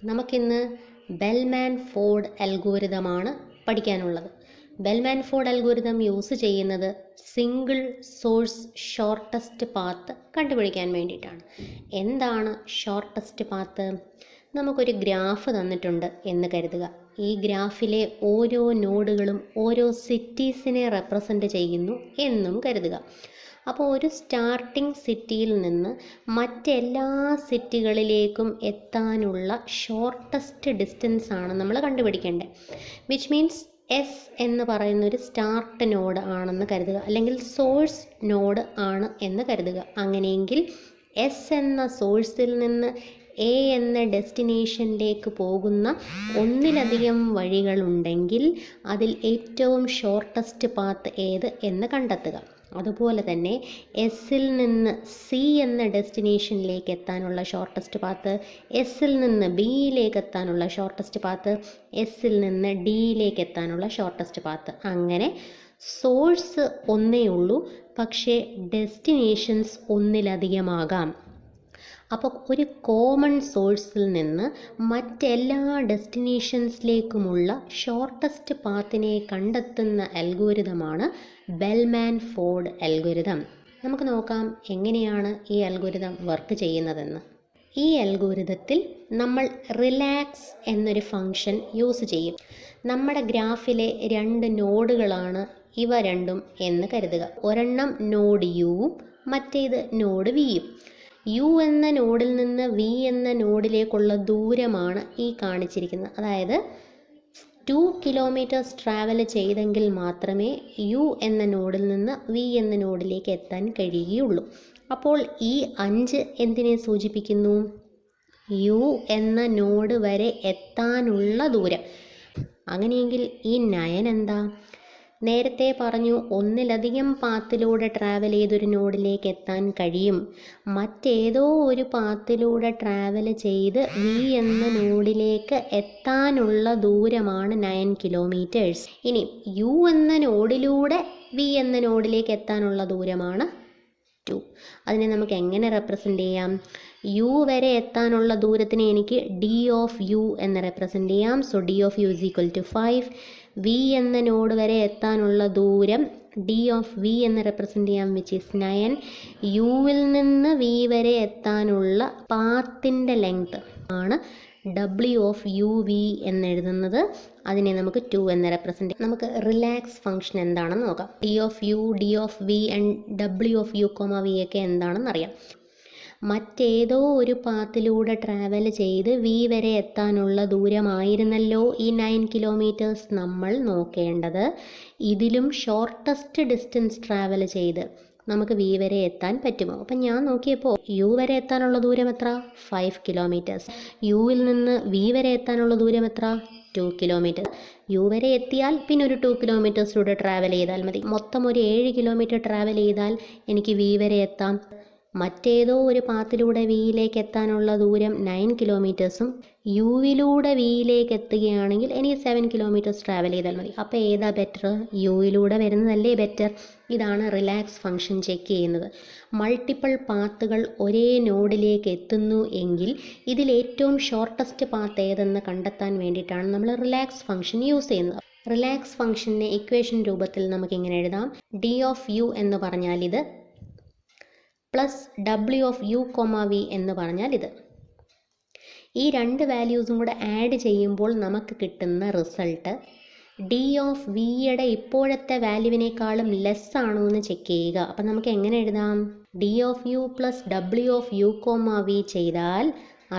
നമുക്കിന്ന് Bellman Ford അൽഗോരിതമാണ് പഠിക്കാനുള്ളത്. Bellman Ford algorithm use ചെയ്യുന്നത് സിംഗിൾ സോഴ്സ് ഷോർട്ടസ്റ്റ് പാത്ത് കണ്ടുപിടിക്കാൻ വേണ്ടിയിട്ടാണ്. എന്താണ് ഷോർട്ടസ്റ്റ് പാത്ത്? നമുക്കൊരു ഗ്രാഫ് തന്നിട്ടുണ്ട് എന്ന് കരുതുക. ഈ ഗ്രാഫിലെ ഓരോ നോഡുകളും ഓരോ സിറ്റീസിനെ റെപ്രസെൻ്റ് ചെയ്യുന്നു എന്നും കരുതുക. അപ്പോൾ ഒരു സ്റ്റാർട്ടിംഗ് സിറ്റിയിൽ നിന്ന് മറ്റെല്ലാ സിറ്റികളിലേക്കും എത്താനുള്ള ഷോർട്ടസ്റ്റ് ഡിസ്റ്റൻസ് ആണ് നമ്മൾ കണ്ടുപിടിക്കേണ്ടത്. വിച്ച് മീൻസ് എസ് എന്ന് പറയുന്ന ഒരു സ്റ്റാർട്ട് നോഡ് ആണെന്ന് കരുതുക, അല്ലെങ്കിൽ സോഴ്സ് നോഡ് ആണ് എന്ന് കരുതുക. അങ്ങനെയെങ്കിൽ എസ് എന്ന സോഴ്സിൽ നിന്ന് എ എന്ന ഡെസ്റ്റിനേഷനിലേക്ക് പോകുന്ന ഒന്നിലധികം വഴികളുണ്ടെങ്കിൽ അതിൽ ഏറ്റവും ഷോർട്ടസ്റ്റ് പാത്ത് ഏത് എന്ന് കണ്ടെത്തുക. അതുപോലെ തന്നെ എസ്സിൽ നിന്ന് സി എന്ന ഡെസ്റ്റിനേഷനിലേക്ക് എത്താനുള്ള ഷോർട്ടസ്റ്റ് പാത്ത്, എസ്സിൽ നിന്ന് ബിയിലേക്ക് എത്താനുള്ള ഷോർട്ടസ്റ്റ് പാത്ത്, എസ്സിൽ നിന്ന് ഡിയിലേക്ക് എത്താനുള്ള ഷോർട്ടസ്റ്റ് പാത്ത്. അങ്ങനെ സോഴ്സ് ഒന്നേ ഉള്ളൂ, പക്ഷേ ഡെസ്റ്റിനേഷൻസ് ഒന്നിലധികമാകാം. അപ്പോൾ ഒരു കോമൺ സോഴ്സിൽ നിന്ന് മറ്റെല്ലാ ഡെസ്റ്റിനേഷൻസിലേക്കുമുള്ള ഷോർട്ടസ്റ്റ് പാത്തിനെ കണ്ടെത്തുന്ന അൽഗോരിതമാണ് ബെൽമാൻ ഫോർഡ് അൽഗോരിതം. നമുക്ക് നോക്കാം എങ്ങനെയാണ് ഈ അൽഗോരിതം വർക്ക് ചെയ്യുന്നതെന്ന്. ഈ അൽഗോരിതത്തിൽ നമ്മൾ റിലാക്സ് എന്നൊരു ഫംഗ്ഷൻ യൂസ് ചെയ്യും. നമ്മുടെ ഗ്രാഫിലെ രണ്ട് നോഡുകളാണ് ഇവ രണ്ടും എന്ന് കരുതുക. ഒരെണ്ണം നോഡ് യുവും മറ്റേത് നോഡ് വിയും. യു എന്ന നോഡിൽ നിന്ന് വി എന്ന നോഡിലേക്കുള്ള ദൂരമാണ് ഈ കാണിച്ചിരിക്കുന്നത്. അതായത് 2 കിലോമീറ്റേഴ്സ് ട്രാവൽ ചെയ്തെങ്കിൽ മാത്രമേ യു എന്ന നോഡിൽ നിന്ന് വി എന്ന നോഡിലേക്ക് എത്താൻ കഴിയുകയുള്ളൂ. അപ്പോൾ ഈ 5 എന്തിനെ സൂചിപ്പിക്കുന്നു? യു എന്ന നോഡ് വരെ എത്താനുള്ള ദൂരം. അങ്ങനെയെങ്കിൽ ഈ 9 എന്താ? നേരത്തെ പറഞ്ഞു ഒന്നിലധികം പാത്തിലൂടെ ട്രാവൽ ചെയ്തൊരു നോഡിലേക്ക് എത്താൻ കഴിയും. മറ്റേതോ ഒരു പാത്തിലൂടെ ട്രാവൽ ചെയ്ത് വി എന്ന നോഡിലേക്ക് എത്താനുള്ള ദൂരമാണ് 9 കിലോമീറ്റേഴ്സ്. ഇനി യു എന്ന നോഡിലൂടെ വി എന്ന നോഡിലേക്ക് എത്താനുള്ള ദൂരമാണ് 2. അതിനെ നമുക്ക് എങ്ങനെ റെപ്രസെൻ്റ് ചെയ്യാം? യു വരെ എത്താനുള്ള ദൂരത്തിന് എനിക്ക് ഡി ഓഫ് യു എന്ന് റെപ്രസെൻ്റ് ചെയ്യാം. So d of u is equal to 5. V എന്ന നോഡ് വരെ എത്താനുള്ള ദൂരം ഡി ഓഫ് വി എന്ന് റെപ്രസെൻ്റ് ചെയ്യാം, വിച്ച് ഈസ് 9. യുവിൽ നിന്ന് വി വരെ എത്താനുള്ള പാത്തിൻ്റെ ലെങ്ത് ആണ് ഡബ്ല്യു ഓഫ് യു വി എന്നെഴുതുന്നത്. അതിനെ നമുക്ക് 2 എന്ന് റെപ്രസെൻ്റ് ചെയ്യാം. നമുക്ക് റിലാക്സ് ഫംഗ്ഷൻ എന്താണെന്ന് നോക്കാം. D of u, d of v and ഡബ്ല്യു ഓഫ് യു കോമ വി ഒക്കെ എന്താണെന്ന് അറിയാം. മറ്റേതോ ഒരു പാത്തിലൂടെ ട്രാവൽ ചെയ്ത് വി വരെ എത്താനുള്ള ദൂരമായിരുന്നല്ലോ ഈ 9 കിലോമീറ്റേഴ്സ് നമ്മൾ നോക്കേണ്ടത്. ഇതിലും ഷോർട്ടസ്റ്റ് ഡിസ്റ്റൻസ് ട്രാവൽ ചെയ്ത് നമുക്ക് വി വരെ എത്താൻ പറ്റുമോ? അപ്പം ഞാൻ നോക്കിയപ്പോൾ യു വരെ എത്താനുള്ള ദൂരം എത്ര? 5 കിലോമീറ്റേഴ്സ്. യുവിൽ നിന്ന് വി വരെ എത്താനുള്ള ദൂരം എത്ര? 2 കിലോമീറ്റർ. യു വരെ എത്തിയാൽ പിന്നെ ഒരു 2 കിലോമീറ്റേഴ്സിലൂടെ ട്രാവൽ ചെയ്താൽ മതി. മൊത്തം ഒരു 7 കിലോമീറ്റർ ട്രാവൽ ചെയ്താൽ എനിക്ക് വി വരെ എത്താം. മറ്റേതോ ഒരു പാത്തിലൂടെ വിയിലേക്ക് എത്താനുള്ള ദൂരം 9 കിലോമീറ്റേഴ്സും യുവിലൂടെ വിയിലേക്ക് എത്തുകയാണെങ്കിൽ എനിക്ക് 7 കിലോമീറ്റേഴ്സ് ട്രാവൽ ചെയ്താൽ മതി. അപ്പോൾ ഏതാ ബെറ്റർ? യുയിലൂടെ വരുന്നതല്ലേ ബെറ്റർ. ഇതാണ് റിലാക്സ് ഫംഗ്ഷൻ ചെക്ക് ചെയ്യുന്നത്. മൾട്ടിപ്പിൾ പാത്തുകൾ ഒരേ നോഡിലേക്ക് എത്തുന്നു എങ്കിൽ ഇതിൽ ഏറ്റവും ഷോർട്ടസ്റ്റ് പാത്ത് ഏതെന്ന് കണ്ടെത്താൻ വേണ്ടിയിട്ടാണ് നമ്മൾ റിലാക്സ് ഫംഗ്ഷൻ യൂസ് ചെയ്യുന്നത്. റിലാക്സ് ഫംഗ്ഷനെ ഇക്വേഷൻ രൂപത്തിൽ നമുക്കിങ്ങനെ എഴുതാം. ഡി ഓഫ് യു എന്ന് പറഞ്ഞാൽ ഇത്, plus W of U comma v എന്ന് പറഞ്ഞാൽ ഇത്. ഈ രണ്ട് വാല്യൂസും കൂടെ ആഡ് ചെയ്യുമ്പോൾ നമുക്ക് കിട്ടുന്ന റിസൾട്ട് ഡി ഓഫ് വിയുടെ ഇപ്പോഴത്തെ വാല്യൂവിനേക്കാളും ലെസ് ആണോ എന്ന് ചെക്ക് ചെയ്യുക. അപ്പം നമുക്ക് എങ്ങനെ എഴുതാം? D of U plus W of U comma v ചെയ്താൽ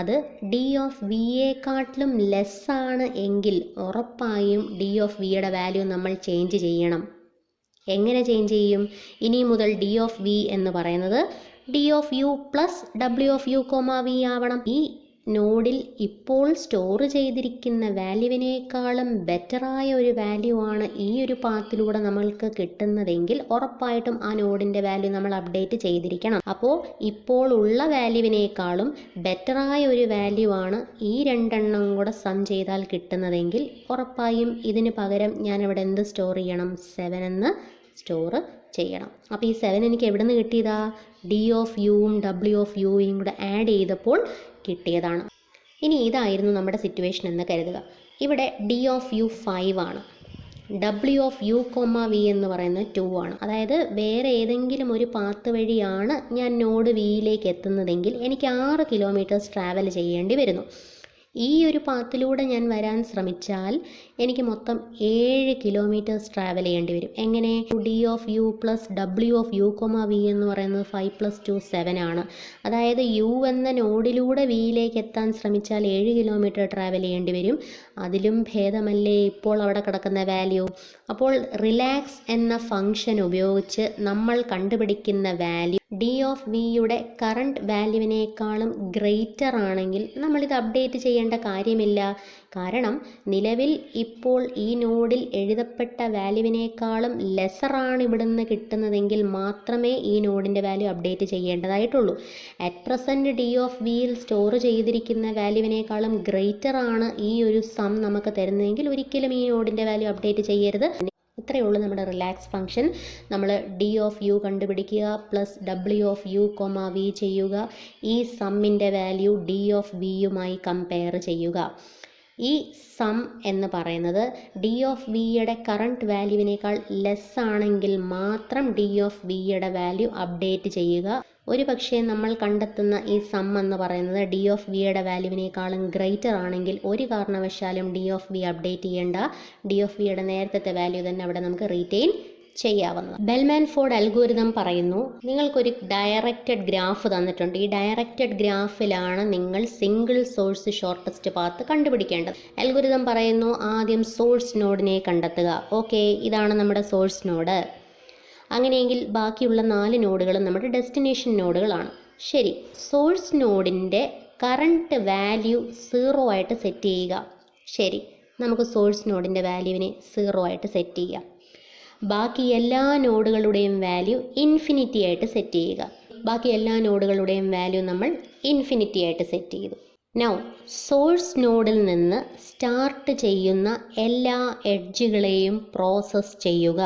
അത് ഡി ഓഫ് വിയേക്കാട്ടിലും ലെസ് ആണ് എങ്കിൽ ഉറപ്പായും ഡി ഓഫ് വിയുടെ വാല്യൂ നമ്മൾ ചേഞ്ച് ചെയ്യണം. എങ്ങനെ ചേഞ്ച് ചെയ്യും? ഇനി മുതൽ ഡി ഓഫ് വി എന്ന് പറയുന്നത് d of U plus W of U comma v ആവണം. ഈ നോഡിൽ ഇപ്പോൾ സ്റ്റോർ ചെയ്തിരിക്കുന്ന വാല്യൂവിനേക്കാളും ബെറ്ററായ ഒരു വാല്യൂ ആണ് ഈ ഒരു പാത്തിലൂടെ നമ്മൾക്ക് കിട്ടുന്നതെങ്കിൽ ഉറപ്പായിട്ടും ആ നോഡിൻ്റെ വാല്യൂ നമ്മൾ അപ്ഡേറ്റ് ചെയ്തിരിക്കണം. അപ്പോൾ ഇപ്പോൾ ഉള്ള വാല്യൂവിനേക്കാളും ബെറ്ററായ ഒരു വാല്യൂ ആണ് ഈ രണ്ടെണ്ണം കൂടെ സം ചെയ്താൽ കിട്ടുന്നതെങ്കിൽ ഉറപ്പായും ഇതിന് പകരം ഞാനിവിടെ എന്ത് സ്റ്റോർ ചെയ്യണം? 7 എന്ന് സ്റ്റോർ ചെയ്യണം. അപ്പോൾ ഈ 7 എനിക്ക് എവിടെ നിന്ന് കിട്ടിയതാ? ഡി ഓഫ് യുവും ഡബ്ല്യു ഓഫ് യുയും കൂടെ ആഡ് ചെയ്തപ്പോൾ കിട്ടിയതാണ്. ഇനി ഇതായിരുന്നു നമ്മുടെ സിറ്റുവേഷൻ എന്ന് കരുതുക. ഇവിടെ ഡി ഓഫ് യു 5 ആണ്, ഡബ്ല്യു ഓഫ് യു കോമ വി എന്ന് പറയുന്നത് 2 ആണ്. അതായത് വേറെ ഏതെങ്കിലും ഒരു പാത്ത് വഴിയാണ് ഞാൻ നോഡ് വിയിലേക്ക് എത്തുന്നതെങ്കിൽ എനിക്ക് 6 കിലോമീറ്റേഴ്സ് ട്രാവൽ ചെയ്യേണ്ടി വരുന്നു. ഈ ഒരു പാത്തിലൂടെ ഞാൻ വരാൻ ശ്രമിച്ചാൽ എനിക്ക് മൊത്തം 7 കിലോമീറ്റേഴ്സ് ട്രാവൽ ചെയ്യേണ്ടി വരും. എങ്ങനെ? D of U plus W of U comma v എന്ന് പറയുന്നത് 5 + 2 7 ആണ്. അതായത് യു എന്ന നോഡിലൂടെ വിയിലേക്ക് എത്താൻ ശ്രമിച്ചാൽ 7 കിലോമീറ്റർ ട്രാവൽ ചെയ്യേണ്ടി വരും. അതിലും ഭേദമല്ലേ ഇപ്പോൾ അവിടെ കിടക്കുന്ന വാല്യൂ. അപ്പോൾ റിലാക്സ് എന്ന ഫംഗ്ഷൻ ഉപയോഗിച്ച് നമ്മൾ കണ്ടുപിടിക്കുന്ന വാല്യൂ ഡി ഓഫ് വിയുടെ കറണ്ട് വാല്യൂവിനേക്കാളും ഗ്രേറ്റർ ആണെങ്കിൽ നമ്മളിത് അപ്ഡേറ്റ് ചെയ്യേണ്ട കാര്യമില്ല. കാരണം നിലവിൽ ഇപ്പോൾ ഈ നോഡിൽ എഴുതപ്പെട്ട വാല്യൂവിനേക്കാളും ലെസറാണ് ഇവിടുന്ന് കിട്ടുന്നതെങ്കിൽ മാത്രമേ ഈ നോഡിൻ്റെ വാല്യൂ അപ്ഡേറ്റ് ചെയ്യേണ്ടതായിട്ടുള്ളൂ. അറ്റ് പ്രസൻറ്റ് ഡി ഓഫ് വിയിൽ സ്റ്റോർ ചെയ്തിരിക്കുന്ന വാല്യൂവിനേക്കാളും ഗ്രേറ്റർ ആണ് ഈ ഒരു സം നമുക്ക് തരുന്നതെങ്കിൽ ഒരിക്കലും ഈ നോഡിൻ്റെ വാല്യൂ അപ്ഡേറ്റ് ചെയ്യരുത്. ഇത്രയേ ഉള്ളൂ നമ്മുടെ റിലാക്സ് ഫംഗ്ഷൻ. നമ്മൾ ഡി ഓഫ് യു കണ്ടുപിടിക്കുക, plus W of U comma v ചെയ്യുക, ഈ സമ്മിൻ്റെ വാല്യൂ ഡി ഓഫ് വിയുമായി കമ്പയർ ചെയ്യുക. ഈ സം എന്ന് പറയുന്നത് ഡി ഓഫ് വിയുടെ കറണ്ട് വാല്യൂവിനേക്കാൾ ലെസ് ആണെങ്കിൽ മാത്രം ഡി ഓഫ് വിയുടെ വാല്യൂ അപ്ഡേറ്റ് ചെയ്യുക. ഒരു പക്ഷേ നമ്മൾ കണ്ടെത്തുന്ന ഈ സം എന്ന് പറയുന്നത് ഡി ഓഫ് വിയുടെ വാല്യൂവിനേക്കാളും ഗ്രേറ്റർ ആണെങ്കിൽ ഒരു കാരണവശാലും ഡി ഓഫ് വി അപ്ഡേറ്റ് ചെയ്യേണ്ട. ഡി ഓഫ് വിയുടെ നേരത്തെ വാല്യൂ തന്നെ അവിടെ നമുക്ക് റീറ്റെയിൻ ചെയ്യാവുന്നത്. ബെൽമാൻ ഫോർഡ് അൽഗോരിതം പറയുന്നു, നിങ്ങൾക്കൊരു ഡയറക്റ്റഡ് ഗ്രാഫ് തന്നിട്ടുണ്ട്. ഈ ഡയറക്റ്റഡ് ഗ്രാഫിലാണ് നിങ്ങൾ സിംഗിൾ സോഴ്സ് ഷോർട്ടസ്റ്റ് പാത്ത് കണ്ടുപിടിക്കേണ്ടത്. അൽഗോരിതം പറയുന്നു, ആദ്യം സോഴ്സ് നോഡിനെ കണ്ടെത്തുക. ഓക്കെ, ഇതാണ് നമ്മുടെ സോഴ്സ് നോഡ്. അങ്ങനെയെങ്കിൽ ബാക്കിയുള്ള 4 നോഡുകളും നമ്മുടെ ഡെസ്റ്റിനേഷൻ നോഡുകളാണ്. ശരി, സോഴ്സ് നോഡിൻ്റെ കറണ്ട് വാല്യൂ 0 ആയിട്ട് സെറ്റ് ചെയ്യുക. ശരി, നമുക്ക് സോഴ്സ് നോഡിൻ്റെ വാല്യൂവിനെ 0 ആയിട്ട് സെറ്റ് ചെയ്യാം. ബാക്കി എല്ലാ നോഡുകളുടെയും വാല്യൂ ഇൻഫിനിറ്റി ആയിട്ട് സെറ്റ് ചെയ്യുക. ബാക്കി എല്ലാ നോഡുകളുടെയും വാല്യൂ നമ്മൾ ഇൻഫിനിറ്റി ആയിട്ട് സെറ്റ് ചെയ്തു. നൗ സോഴ്സ് നോഡിൽ നിന്ന് സ്റ്റാർട്ട് ചെയ്യുന്ന എല്ലാ എഡ്ജുകളെയും പ്രോസസ്സ് ചെയ്യുക.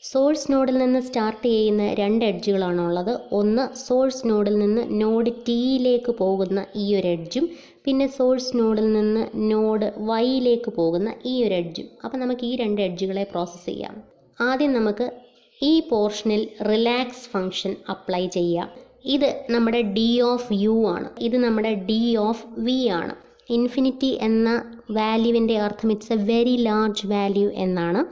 സോഴ്സ് നോഡിൽ നിന്ന് സ്റ്റാർട്ട് ചെയ്യുന്ന 2 എഡ്ജുകളാണുള്ളത്. ഒന്ന് സോഴ്സ് നോഡിൽ നിന്ന് നോഡ് ടിയിലേക്ക് പോകുന്ന ഈ ഒരു എഡ്ജും പിന്നെ സോഴ്സ് നോഡിൽ നിന്ന് നോഡ് വൈയിലേക്ക് പോകുന്ന ഈ ഒരു എഡ്ജും. അപ്പോൾ നമുക്ക് ഈ 2 എഡ്ജുകളെ പ്രോസസ്സ് ചെയ്യാം. ആദ്യം നമുക്ക് ഈ പോർഷനിൽ റിലാക്സ് ഫംഗ്ഷൻ അപ്ലൈ ചെയ്യാം. ഇത് നമ്മുടെ ഡി ഓഫ് യു ആണ്, ഇത് നമ്മുടെ ഡി ഓഫ് വി ആണ്. ഇൻഫിനിറ്റി എന്ന വാല്യൂവിൻ്റെ അർത്ഥം it's a very large value എന്നാണ്.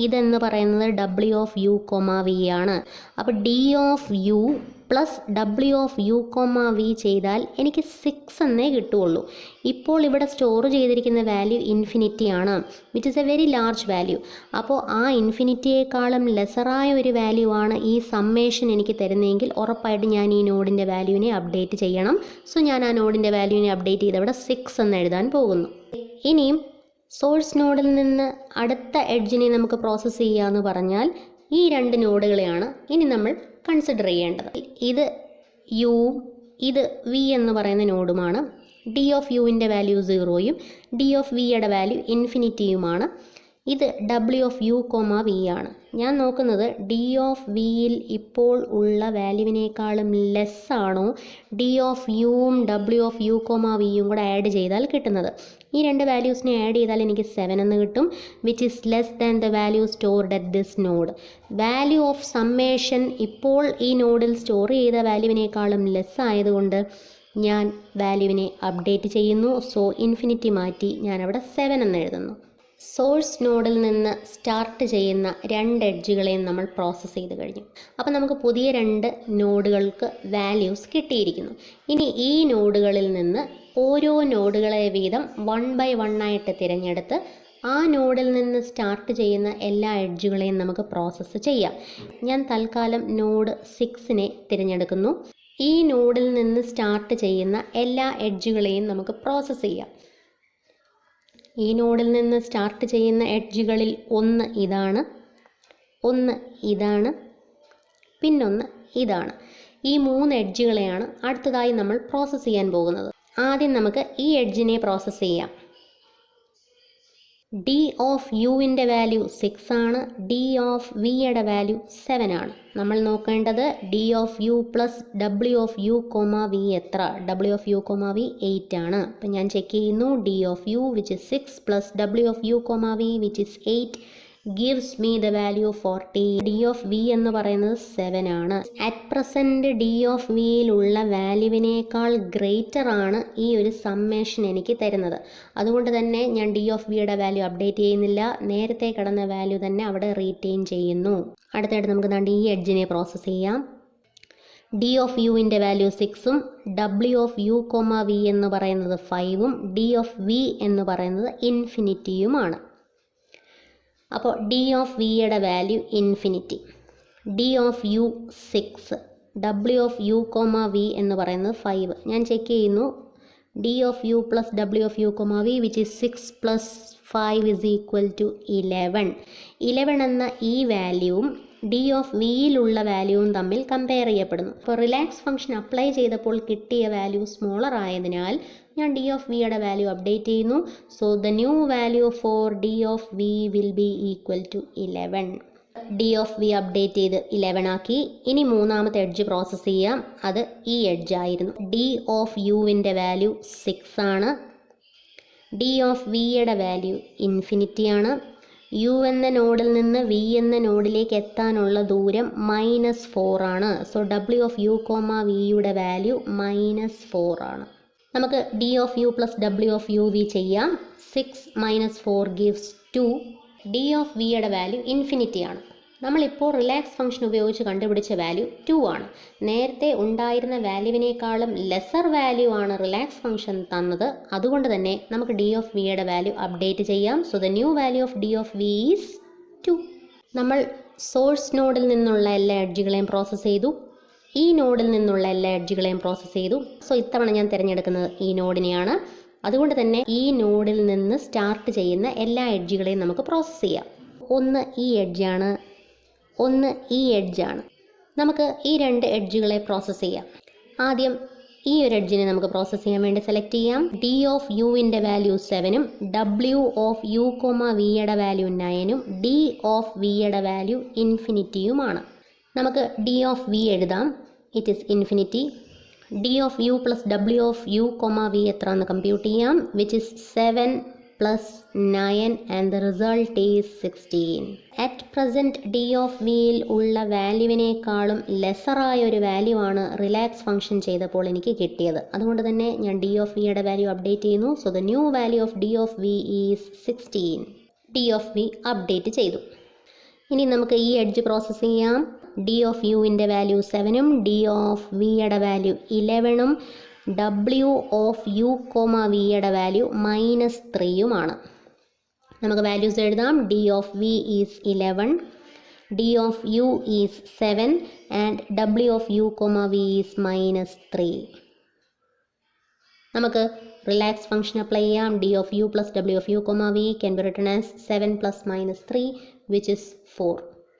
ഇതെന്ന് പറയുന്നത് ഡബ്ല്യു ഓഫ് യു കോമ വി ആണ്. അപ്പോൾ d of U plus W of U comma v ചെയ്താൽ എനിക്ക് 6 എന്നേ കിട്ടുകയുള്ളൂ. ഇപ്പോൾ ഇവിടെ സ്റ്റോർ ചെയ്തിരിക്കുന്ന വാല്യൂ ഇൻഫിനിറ്റി ആണ്, which is a very large value. അപ്പോൾ ആ ഇൻഫിനിറ്റിയേക്കാളും ലെസറായ ഒരു വാല്യൂ ആണ് ഈ സമ്മേഷൻ എനിക്ക് തരുന്നതെങ്കിൽ ഉറപ്പായിട്ട് ഞാൻ ഈ നോഡിൻ്റെ വാല്യൂവിനെ അപ്ഡേറ്റ് ചെയ്യണം. സോ ഞാൻ ആ നോഡിൻ്റെ വാല്യൂവിനെ അപ്ഡേറ്റ് ചെയ്ത് ഇവിടെ 6 എന്ന് എഴുതാൻ പോകുന്നു. ഇനിയും സോഴ്സ് നോഡിൽ നിന്ന് അടുത്ത എഡ്ജിനെ നമുക്ക് പ്രോസസ്സ് ചെയ്യാമെന്ന് പറഞ്ഞാൽ ഈ 2 നോഡുകളെയാണ് ഇനി നമ്മൾ കൺസിഡർ ചെയ്യേണ്ടത്. ഇത് യുവും ഇത് വി എന്ന് പറയുന്ന നോഡുമാണ്. ഡി ഓഫ് യുവിൻ്റെ വാല്യൂ 0യും ഡി ഓഫ് വിയുടെ വാല്യൂ ഇൻഫിനിറ്റിയുമാണ്. ഇത് W of U comma V ആണ്. ഞാൻ നോക്കുന്നത് ഡി ഓഫ് വിയിൽ ഇപ്പോൾ ഉള്ള വാല്യൂവിനേക്കാളും ലെസ് ആണോ ഡി ഓഫ് യുവും ഡബ്ല്യു ഓഫ് യു കോമ വിയും കൂടെ ആഡ് ചെയ്താൽ കിട്ടുന്നത്. ഈ 2 വാല്യൂസിനെ ആഡ് ചെയ്താൽ എനിക്ക് 7 എന്ന് കിട്ടും, which is less than the value stored at this node. Value of summation ഇപ്പോൾ ഈ നോഡിൽ സ്റ്റോർ ചെയ്ത വാല്യൂവിനേക്കാളും ലെസ് ആയതുകൊണ്ട് ഞാൻ വാല്യൂവിനെ അപ്ഡേറ്റ് ചെയ്യുന്നു. സോ ഇൻഫിനിറ്റി മാറ്റി ഞാൻ അവിടെ 7 എന്ന് എഴുതുന്നു. സോഴ്സ് നോഡിൽ നിന്ന് സ്റ്റാർട്ട് ചെയ്യുന്ന 2 എഡ്ജുകളെയും നമ്മൾ പ്രോസസ്സ് ചെയ്ത് കഴിഞ്ഞു. അപ്പോൾ നമുക്ക് പുതിയ 2 നോഡുകൾക്ക് വാല്യൂസ് കിട്ടിയിരിക്കുന്നു. ഇനി ഈ നോഡുകളിൽ നിന്ന് ഓരോ നോഡുകളെ വീതം 1 by 1 ആയിട്ട് തിരഞ്ഞെടുത്ത് ആ നോഡിൽ നിന്ന് സ്റ്റാർട്ട് ചെയ്യുന്ന എല്ലാ എഡ്ജുകളെയും നമുക്ക് പ്രോസസ്സ് ചെയ്യാം. ഞാൻ തൽക്കാലം നോഡ് 6നെ തിരഞ്ഞെടുക്കുന്നു. ഈ നോഡിൽ നിന്ന് സ്റ്റാർട്ട് ചെയ്യുന്ന എല്ലാ എഡ്ജുകളെയും നമുക്ക് പ്രോസസ്സ് ചെയ്യാം. ഈ നോഡിൽ നിന്ന് സ്റ്റാർട്ട് ചെയ്യുന്ന എഡ്ജുകളിൽ ഒന്ന് ഇതാണ്, ഒന്ന് ഇതാണ്, പിന്നൊന്ന് ഇതാണ്. ഈ 3 എഡ്ജുകളെയാണ് അടുത്തതായി നമ്മൾ പ്രോസസ്സ് ചെയ്യാൻ പോകുന്നത്. ആദ്യം നമുക്ക് ഈ എഡ്ജിനെ പ്രോസസ്സ് ചെയ്യാം. ഡി ഓഫ് യുവിൻ്റെ വാല്യൂ 6 ആണ്, ഡി ഓഫ് വിയുടെ വാല്യൂ 7 ആണ്. നമ്മൾ നോക്കേണ്ടത് D of U plus W of U comma V എത്ര? W of U comma V 8 ആണ്. അപ്പം ഞാൻ ചെക്ക് ചെയ്യുന്നു. D of U which is 6 plus W of U comma V which is 8 gives me the value 40. D of V എന്ന് പറയുന്നത് 7 ആണ്. At present D of വിയിലുള്ള വാല്യൂവിനേക്കാൾ ഗ്രേറ്റർ ആണ് ഈ ഒരു സമ്മേഷൻ എനിക്ക് തരുന്നത്. അതുകൊണ്ട് തന്നെ ഞാൻ ഡി ഓഫ് വിയുടെ വാല്യൂ അപ്ഡേറ്റ് ചെയ്യുന്നില്ല, നേരത്തെ കിടന്ന വാല്യൂ തന്നെ അവിടെ റീറ്റെയിൻ ചെയ്യുന്നു. അടുത്തായിട്ട് നമുക്ക് ദാണ്ട് ഈ എഡ്ജിനെ പ്രോസസ്സ് ചെയ്യാം. ഡി ഓഫ് യുവിൻ്റെ വാല്യൂ 6ഉം ഡബ്ല്യു ഓഫ് യു കോമ വി എന്ന് പറയുന്നത് 5ഉം ഡി ഓഫ് വി എന്ന് പറയുന്നത് ഇൻഫിനിറ്റിയുമാണ്. അപ്പോൾ ഡി ഓഫ് വിയുടെ value infinity, d of u 6, ഡബ്ല്യു ഓഫ് യു കോമ വി എന്ന് പറയുന്നത് 5. ഞാൻ ചെക്ക് ചെയ്യുന്നു. D of U plus W of U comma V which is 6 plus 5 is equal to 11. 11 എന്ന ഈ വാല്യൂവും ഡി ഓഫ് വിയിലുള്ള വാല്യൂവും തമ്മിൽ കമ്പയർ ചെയ്യപ്പെടുന്നു. അപ്പോൾ റിലാക്സ് ഫംഗ്ഷൻ അപ്ലൈ ചെയ്തപ്പോൾ കിട്ടിയ വാല്യൂ സ്മോളർ ആയതിനാൽ ഞാൻ ഡി ഓഫ് വിയുടെ വാല്യൂ അപ്ഡേറ്റ് ചെയ്യുന്നു. So the new value for d of v will be equal to 11. D of v update ചെയ്ത് 11 ആക്കി. ഇനി മൂന്നാമത്തെ എഡ്ജ് പ്രോസസ്സ് ചെയ്യാം. അത് ഈ എഡ്ജ് ആയിരുന്നു. ഡി ഓഫ് യുവിൻ്റെ വാല്യൂ 6 ആണ്, ഡി ഓഫ് വിയുടെ വാല്യൂ ഇൻഫിനിറ്റി ആണ്. യു എന്ന നോഡിൽ നിന്ന് വി എന്ന നോഡിലേക്ക് എത്താനുള്ള ദൂരം -4 ആണ്. സോ ഡബ്ല്യു ഓഫ് യു കോമ വിയുടെ വാല്യൂ -4 ആണ്. നമുക്ക് d of U plus W of u v ചെയ്യാം. 6 - 4 ഗിവ്സ് 2. ഡി ഓഫ് വിയുടെ വാല്യൂ ഇൻഫിനിറ്റി ആണ്. നമ്മളിപ്പോൾ റിലാക്സ് ഫംഗ്ഷൻ ഉപയോഗിച്ച് കണ്ടുപിടിച്ച വാല്യൂ 2 ആണ്. നേരത്തെ ഉണ്ടായിരുന്ന വാല്യൂവിനേക്കാളും ലെസർ വാല്യൂ ആണ് റിലാക്സ് ഫംഗ്ഷൻ തന്നത്. അതുകൊണ്ട് തന്നെ നമുക്ക് ഡി ഓഫ് വിയുടെ വാല്യൂ അപ്ഡേറ്റ് ചെയ്യാം. So the new value of d of v is 2. നമ്മൾ സോഴ്സ് നോഡിൽ നിന്നുള്ള എല്ലാ എഡ്ജുകളെയും പ്രോസസ്സ് ചെയ്തു, ഈ നോഡിൽ നിന്നുള്ള എല്ലാ എഡ്ജുകളെയും പ്രോസസ്സ് ചെയ്തു. സോ ഇത്തവണ ഞാൻ തിരഞ്ഞെടുക്കുന്നത് ഈ നോഡിനെയാണ്. അതുകൊണ്ട് തന്നെ ഈ നോഡിൽ നിന്ന് സ്റ്റാർട്ട് ചെയ്യുന്ന എല്ലാ എഡ്ജുകളെയും നമുക്ക് പ്രോസസ്സ് ചെയ്യാം. ഒന്ന് ഈ എഡ്ജാണ്, ഒന്ന് ഈ എഡ്ജാണ്. നമുക്ക് ഈ 2 എഡ്ജുകളെ പ്രോസസ്സ് ചെയ്യാം. ആദ്യം ഈ ഒരു എഡ്ജിനെ നമുക്ക് പ്രോസസ്സ് ചെയ്യാൻ വേണ്ടി സെലക്ട് ചെയ്യാം. ഡി ഓഫ് യുവിൻ്റെ വാല്യൂ 7ഉം ഡബ്ല്യു ഓഫ് യു കോമ വിയുടെ വാല്യൂ 9ഉം ഡി ഓഫ് വിയുടെ വാല്യൂ ഇൻഫിനിറ്റിയുമാണ്. നമുക്ക് ഡി ഓഫ് വി എഴുതാം. It is infinity. D of U plus W of U comma V എത്ര എന്ന് കമ്പ്യൂട്ട് ചെയ്യാം. Which is 7 plus 9 and the result is 16. At present D of വിയിൽ ഉള്ള വാല്യൂവിനേക്കാളും ലെസറായ ഒരു വാല്യൂ ആണ് റിലാക്സ് ഫംഗ്ഷൻ ചെയ്തപ്പോൾ എനിക്ക് കിട്ടിയത്. അതുകൊണ്ട് തന്നെ ഞാൻ ഡി ഓഫ് വിയുടെ വാല്യൂ അപ്ഡേറ്റ് ചെയ്യുന്നു. So the new value of d of v is 16. D of v update ചെയ്തു. ഇനി നമുക്ക് ഈ എഡ്ജ് പ്രോസസ്സ് ചെയ്യാം. ഡി ഓഫ് യുവിൻ്റെ വാല്യൂ 7ഉം ഡി ഓഫ് വിയുടെ വാല്യൂ 11ഉം ഡബ്ല്യു ഓഫ് യു കോമ വിയുടെ വാല്യൂ -3യുമാണ്. നമുക്ക് വാല്യൂസ് എഴുതാം. D of v is 11, d of u is 7 and ഡബ്ല്യു of U comma v is -3. നമുക്ക് റിലാക്സ് ഫംഗ്ഷൻ അപ്ലൈ ചെയ്യാം. D of U plus W of U comma v can be written as 7 plus -3 which is 4.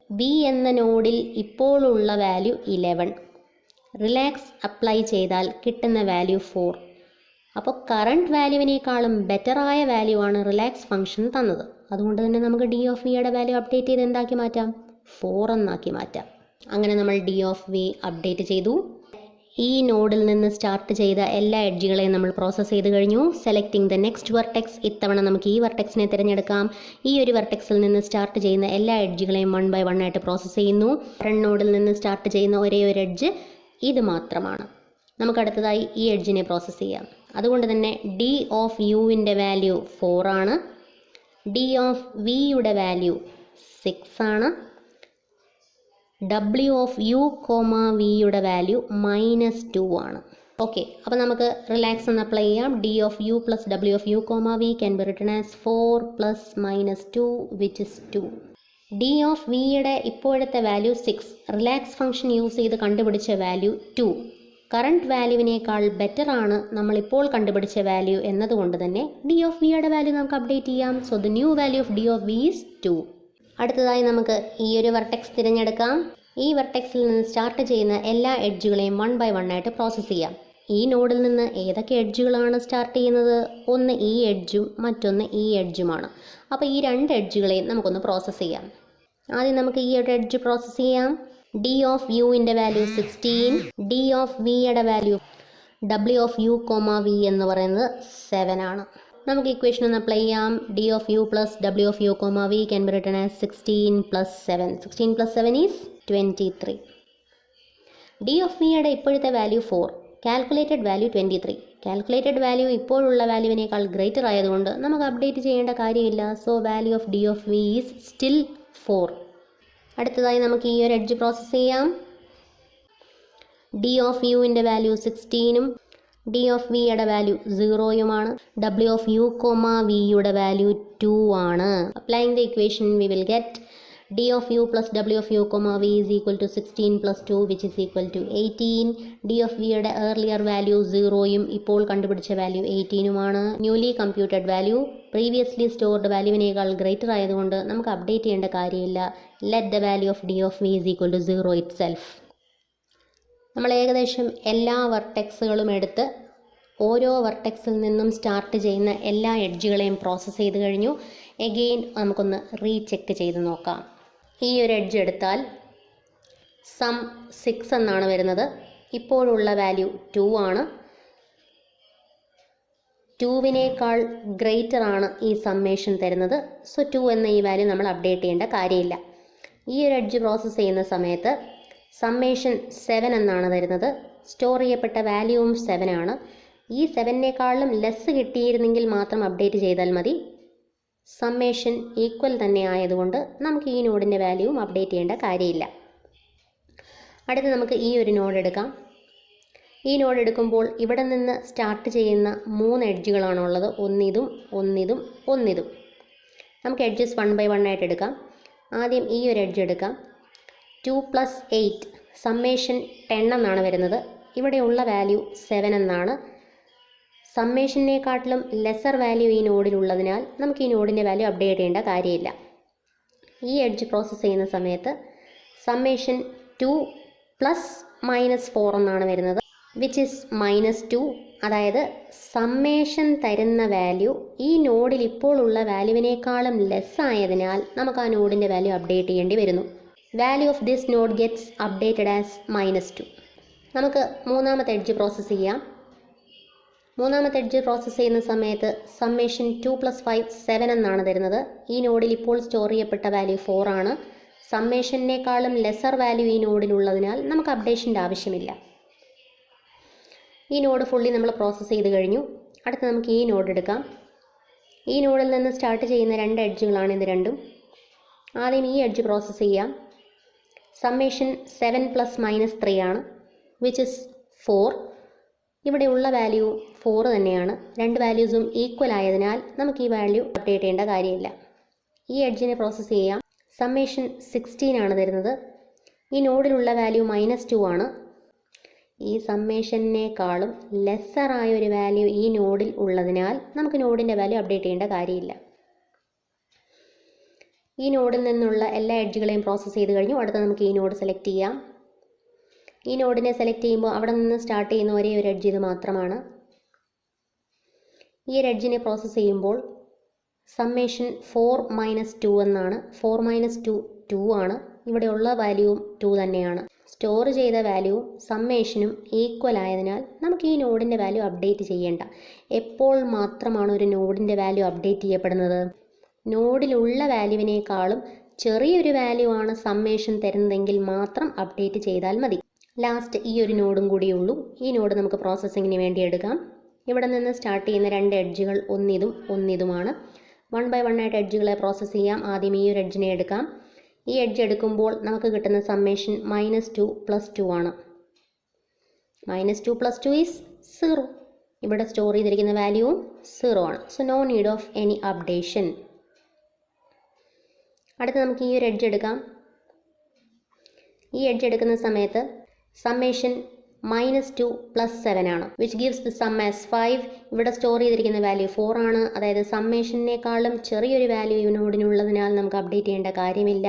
V എന്ന നോഡിൽ ഇപ്പോഴുള്ള value 11. Relax apply ചെയ്താൽ കിട്ടുന്ന value 4. അപ്പോൾ current വാല്യൂവിനേക്കാളും ബെറ്ററായ value ആണ് relax function തന്നത്. അതുകൊണ്ട് തന്നെ നമുക്ക് ഡി ഓഫ് വിയുടെ വാല്യൂ അപ്ഡേറ്റ് ചെയ്ത് എന്താക്കി മാറ്റാം? 4 എന്നാക്കി മാറ്റാം. അങ്ങനെ നമ്മൾ ഡി ഓഫ് വി അപ്ഡേറ്റ് ചെയ്തു. ഈ നോഡിൽ നിന്ന് സ്റ്റാർട്ട് ചെയ്ത എല്ലാ എഡ്ജുകളെയും നമ്മൾ പ്രോസസ്സ് ചെയ്ത് കഴിഞ്ഞു. Selecting the next vertex. ഇത്തവണ നമുക്ക് ഈ വെർട്ടെക്സിനെ തിരഞ്ഞെടുക്കാം. ഈ ഒരു വെർട്ടെക്സിൽ നിന്ന് സ്റ്റാർട്ട് ചെയ്യുന്ന എല്ലാ എഡ്ജുകളെയും 1 by 1 ആയിട്ട് പ്രോസസ്സ് ചെയ്യുന്നു. ഫ്രണ്ട് നോഡിൽ നിന്ന് സ്റ്റാർട്ട് ചെയ്യുന്ന ഒരേ ഒരു എഡ്ജ് ഇത് മാത്രമാണ്. നമുക്ക് അടുത്തതായി ഈ എഡ്ജിനെ പ്രോസസ്സ് ചെയ്യാം. അതുകൊണ്ട് തന്നെ ഡി ഓഫ് യുവിൻ്റെ വാല്യൂ 4 ആണ്, ഡി ഓഫ് വിയുടെ വാല്യൂ 6 ആണ്, ഡബ്ല്യു ഓഫ് യു കോമ വിയുടെ വാല്യൂ -2 ആണ്. ഓക്കെ, അപ്പോൾ നമുക്ക് റിലാക്സ് എന്ന് അപ്ലൈ ചെയ്യാം. D of U plus W of U comma v can be written as 4 plus -2 which is 2. D of വിയുടെ ഇപ്പോഴത്തെ വാല്യൂ 6, റിലാക്സ് ഫംഗ്ഷൻ യൂസ് ചെയ്ത് കണ്ടുപിടിച്ച വാല്യൂ 2. കറണ്ട് വാല്യൂവിനേക്കാൾ ബെറ്റർ ആണ് നമ്മളിപ്പോൾ കണ്ടുപിടിച്ച വാല്യൂ എന്നതുകൊണ്ട് തന്നെ ഡി ഓഫ് വിയുടെ വാല്യൂ നമുക്ക് അപ്ഡേറ്റ് ചെയ്യാം. So the new value of d of v is 2. അടുത്തതായി നമുക്ക് ഈ ഒരു വെർട്ടെക്സ് തിരഞ്ഞെടുക്കാം. ഈ വെർട്ടെക്സിൽ നിന്ന് സ്റ്റാർട്ട് ചെയ്യുന്ന എല്ലാ എഡ്ജുകളെയും 1 by 1 ആയിട്ട് പ്രോസസ്സ് ചെയ്യാം. ഈ നോഡിൽ നിന്ന് ഏതൊക്കെ എഡ്ജുകളാണ് സ്റ്റാർട്ട് ചെയ്യുന്നത്? ഒന്ന് ഈ എഡ്ജും മറ്റൊന്ന് ഈ എഡ്ജുമാണ്. അപ്പോൾ ഈ രണ്ട് എഡ്ജുകളെയും നമുക്കൊന്ന് പ്രോസസ്സ് ചെയ്യാം. ആദ്യം നമുക്ക് ഈ ഒരു എഡ്ജ് പ്രോസസ്സ് ചെയ്യാം. ഡി ഓഫ് യുവിൻ്റെ വാല്യൂ 16, ഡി ഓഫ് വിയുടെ value W of U comma v എന്ന് പറയുന്നത് 7 ആണ്. നമുക്ക് ഇക്വേഷൻ ഒന്ന് അപ്ലൈ ചെയ്യാം. D of U plus W of U comma v can be written as 16 plus 7. 16 plus 7 is 23. D of വിയുടെ ഇപ്പോഴത്തെ value 4, calculated value 23. Calculated value ഇപ്പോഴുള്ള വാല്യൂവിനേക്കാൾ ഗ്രേറ്റർ ആയതുകൊണ്ട് നമുക്ക് അപ്ഡേറ്റ് ചെയ്യേണ്ട കാര്യമില്ല. So value of d of v is still 4. അടുത്തതായി നമുക്ക് ഈ ഒരു എഡ്ജ് പ്രോസസ്സ് ചെയ്യാം. ഡി ഓഫ് യുവിൻ്റെ വാല്യൂ 16ഉം ഡി ഓഫ് വിയുടെ വാല്യൂ 0യുമാണ്. W ഓഫ് യു കോമ വിയുടെ വാല്യൂ 2 ആണ്. Applying the equation we will get d of u plus w of u comma v is equal to 16 plus 2 which is equal to 18. d of v യുടെ earlier value 0യും ഇപ്പോൾ കണ്ടുപിടിച്ച value 18ഉമാണ്. Newly computed value previously stored വാല്യൂവിനേക്കാൾ greater ആയതുകൊണ്ട് നമുക്ക് update ചെയ്യേണ്ട കാര്യമില്ല. Let the value of d of v is equal to 0 itself. നമ്മൾ ഏകദേശം എല്ലാ വെർട്ടെക്സുകളും എടുത്ത് ഓരോ വെർട്ടെക്സിൽ നിന്നും സ്റ്റാർട്ട് ചെയ്യുന്ന എല്ലാ എഡ്ജുകളെയും പ്രോസസ്സ് ചെയ്ത് കഴിഞ്ഞു. എഗെയിൻ നമുക്കൊന്ന് റീചെക്ക് ചെയ്ത് നോക്കാം. ഈ ഒരു എഡ്ജ് എടുത്താൽ സം 6 എന്നാണ് വരുന്നത്. ഇപ്പോഴുള്ള വാല്യൂ 2 ആണ്. 2വിനേക്കാൾ ഗ്രേറ്റർ ആണ് ഈ സമ്മേഷൻ തരുന്നത്. സോ 2 എന്ന ഈ വാല്യൂ നമ്മൾ അപ്ഡേറ്റ് ചെയ്യേണ്ട കാര്യമില്ല. ഈ ഒരു എഡ്ജ് പ്രോസസ്സ് ചെയ്യുന്ന സമയത്ത് സമ്മേഷൻ 7 എന്നാണ് തരുന്നത്. സ്റ്റോർ ചെയ്യപ്പെട്ട വാല്യൂവും 7 ആണ്. ഈ 7നേക്കാളും ലെസ് കിട്ടിയിരുന്നെങ്കിൽ മാത്രം അപ്ഡേറ്റ് ചെയ്താൽ മതി. സമ്മേഷൻ ഈക്വൽ തന്നെ ആയതുകൊണ്ട് നമുക്ക് ഈ നോഡിൻ്റെ വാല്യൂവും അപ്ഡേറ്റ് ചെയ്യേണ്ട കാര്യമില്ല. അടുത്ത് നമുക്ക് ഈ ഒരു നോഡ് എടുക്കാം. ഈ നോഡ് എടുക്കുമ്പോൾ ഇവിടെ നിന്ന് സ്റ്റാർട്ട് ചെയ്യുന്ന 3 എഡ്ജുകളാണുള്ളത്. ഒന്നിതും ഒന്നിതും ഒന്നിതും. നമുക്ക് എഡ്ജസ് 1 by 1 ആയിട്ട് എടുക്കാം. ആദ്യം ഈ ഒരു എഡ്ജ് എടുക്കാം. 2 plus 8 സമ്മേഷൻ 10 എന്നാണ് വരുന്നത്. ഇവിടെയുള്ള വാല്യൂ 7 എന്നാണ്. സമ്മേഷനേക്കാട്ടിലും ലെസർ വാല്യൂ ഈ നോഡിലുള്ളതിനാൽ നമുക്ക് ഈ നോഡിൻ്റെ വാല്യൂ അപ്ഡേറ്റ് ചെയ്യേണ്ട കാര്യമില്ല. ഈ എഡ്ജ് പ്രോസസ്സ് ചെയ്യുന്ന സമയത്ത് സമ്മേഷൻ 2 plus -4 എന്നാണ് വരുന്നത്, വിച്ച് ഇസ് -2. അതായത് സമ്മേഷൻ തരുന്ന വാല്യൂ ഈ നോഡിൽ ഇപ്പോൾ ഉള്ള വാല്യൂവിനേക്കാളും ലെസ് ആയതിനാൽ നമുക്ക് ആ നോഡിൻ്റെ വാല്യൂ അപ്ഡേറ്റ് ചെയ്യേണ്ടി വരുന്നു. Value of this node gets updated as -2. നമുക്ക് മൂന്നാമത്തെ എഡ്ജ് പ്രോസസ്സ് ചെയ്യാം. മൂന്നാമത്തെ എഡ്ജ് പ്രോസസ്സ് ചെയ്യുന്ന സമയത്ത് സമ്മേഷൻ 2 plus 5 7 എന്നാണ് തരുന്നത്. ഈ നോഡിൽ ഇപ്പോൾ സ്റ്റോർ ചെയ്യപ്പെട്ട വാല്യൂ 4 ആണ്. സമ്മേഷനേക്കാളും ലെസർ വാല്യൂ ഈ നോഡിലുള്ളതിനാൽ നമുക്ക് അപ്ഡേഷൻ്റെ ആവശ്യമില്ല. ഈ നോഡ് ഫുള്ളി നമ്മൾ പ്രോസസ്സ് ചെയ്ത് കഴിഞ്ഞു. അടുത്ത് നമുക്ക് ഈ നോഡ് എടുക്കാം. ഈ നോഡിൽ നിന്ന് സ്റ്റാർട്ട് ചെയ്യുന്ന 2 എഡ്ജുകളാണ് ഇത് രണ്ടും. ആദ്യം ഈ എഡ്ജ് പ്രോസസ്സ് ചെയ്യാം. സമ്മേഷൻ 7 plus -3 ആണ്, വിച്ച് ഇസ് 4. ഇവിടെയുള്ള വാല്യൂ 4 തന്നെയാണ്. രണ്ട് വാല്യൂസും ഈക്വൽ ആയതിനാൽ നമുക്ക് ഈ വാല്യൂ അപ്ഡേറ്റ് ചെയ്യേണ്ട കാര്യമില്ല. ഈ എഡ്ജിനെ പ്രോസസ്സ് ചെയ്യാം. സമ്മേഷൻ 16 ആണ് തരുന്നത്. ഈ നോഡിലുള്ള വാല്യൂ -2 ആണ്. ഈ സമ്മേഷനേക്കാളും ലെസ്സർ ആയ ഒരു വാല്യൂ ഈ നോഡിൽ ഉള്ളതിനാൽ നമുക്ക് നോഡിൻ്റെ വാല്യൂ അപ്ഡേറ്റ് ചെയ്യേണ്ട കാര്യമില്ല. ഈ നോഡിൽ നിന്നുള്ള എല്ലാ എഡ്ജുകളെയും പ്രോസസ്സ് ചെയ്ത് കഴിഞ്ഞു. അടുത്ത നമുക്ക് ഈ നോഡ് സെലക്ട് ചെയ്യാം. ഈ നോഡിനെ സെലക്ട് ചെയ്യുമ്പോൾ അവിടെ നിന്ന് സ്റ്റാർട്ട് ചെയ്യുന്ന ഒരേ ഒരു എഡ്ജ് ഇത് മാത്രമാണ്. ഈ ഒരു എഡ്ജിനെ പ്രോസസ്സ് ചെയ്യുമ്പോൾ സമ്മേഷൻ 4 - 2 എന്നാണ്. 4 - 2 2 ആണ്. ഇവിടെയുള്ള വാല്യൂവും 2 തന്നെയാണ്. സ്റ്റോർ ചെയ്ത വാല്യൂവും സമ്മേഷനും ഈക്വൽ ആയതിനാൽ നമുക്ക് ഈ നോഡിൻ്റെ വാല്യൂ അപ്ഡേറ്റ് ചെയ്യേണ്ട. എപ്പോൾ മാത്രമാണ് ഒരു നോഡിൻ്റെ വാല്യൂ അപ്ഡേറ്റ് ചെയ്യപ്പെടുന്നത്? നോഡിലുള്ള വാല്യൂവിനേക്കാളും ചെറിയൊരു വാല്യൂ ആണ് സമ്മേഷൻ തരുന്നതെങ്കിൽ മാത്രം അപ്ഡേറ്റ് ചെയ്താൽ മതി. ലാസ്റ്റ് ഈ ഒരു നോഡും കൂടിയുള്ളൂ. ഈ നോഡ് നമുക്ക് പ്രോസസ്സിങ്ങിന് വേണ്ടി എടുക്കാം. ഇവിടെ നിന്ന് സ്റ്റാർട്ട് ചെയ്യുന്ന 2 എഡ്ജുകൾ ഒന്നിതും ഒന്നിതുമാണ്. 1 by 1 ആയിട്ട് എഡ്ജുകളെ പ്രോസസ്സ് ചെയ്യാം. ആദ്യം ഈ ഒരു എഡ്ജിനെ എടുക്കാം. ഈ എഡ്ജ് എടുക്കുമ്പോൾ നമുക്ക് കിട്ടുന്ന സമ്മേഷൻ -2 plus 2 ആണ്. -2 plus 2 ഈസ് 0. ഇവിടെ സ്റ്റോർ ചെയ്തിരിക്കുന്ന വാല്യൂവും 0 ആണ്. So no need of any updation. അടുത്ത് നമുക്ക് ഈ ഒരു എഡ്ജ് എടുക്കാം. ഈ എഡ്ജ് എടുക്കുന്ന സമയത്ത് സമ്മേഷൻ -2 plus 7 ആണ്, which gives the sum as 5. ഇവിടെ സ്റ്റോർ ചെയ്തിരിക്കുന്ന വാല്യൂ 4 ആണ്. അതായത് സമ്മേഷനേക്കാളും ചെറിയൊരു വാല്യൂ ഈ നോഡിനുള്ളതിനാൽ നമുക്ക് അപ്ഡേറ്റ് ചെയ്യേണ്ട കാര്യമില്ല.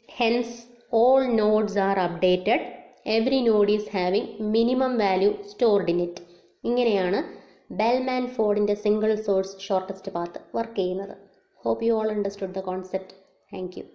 Hence all nodes are updated. Every node is having minimum value stored in it. ഇങ്ങനെയാണ് ബെൽമാൻ ഫോർഡിൻ്റെ single source shortest path work ചെയ്യുന്നത്. Hope you all understood the concept. Thank U.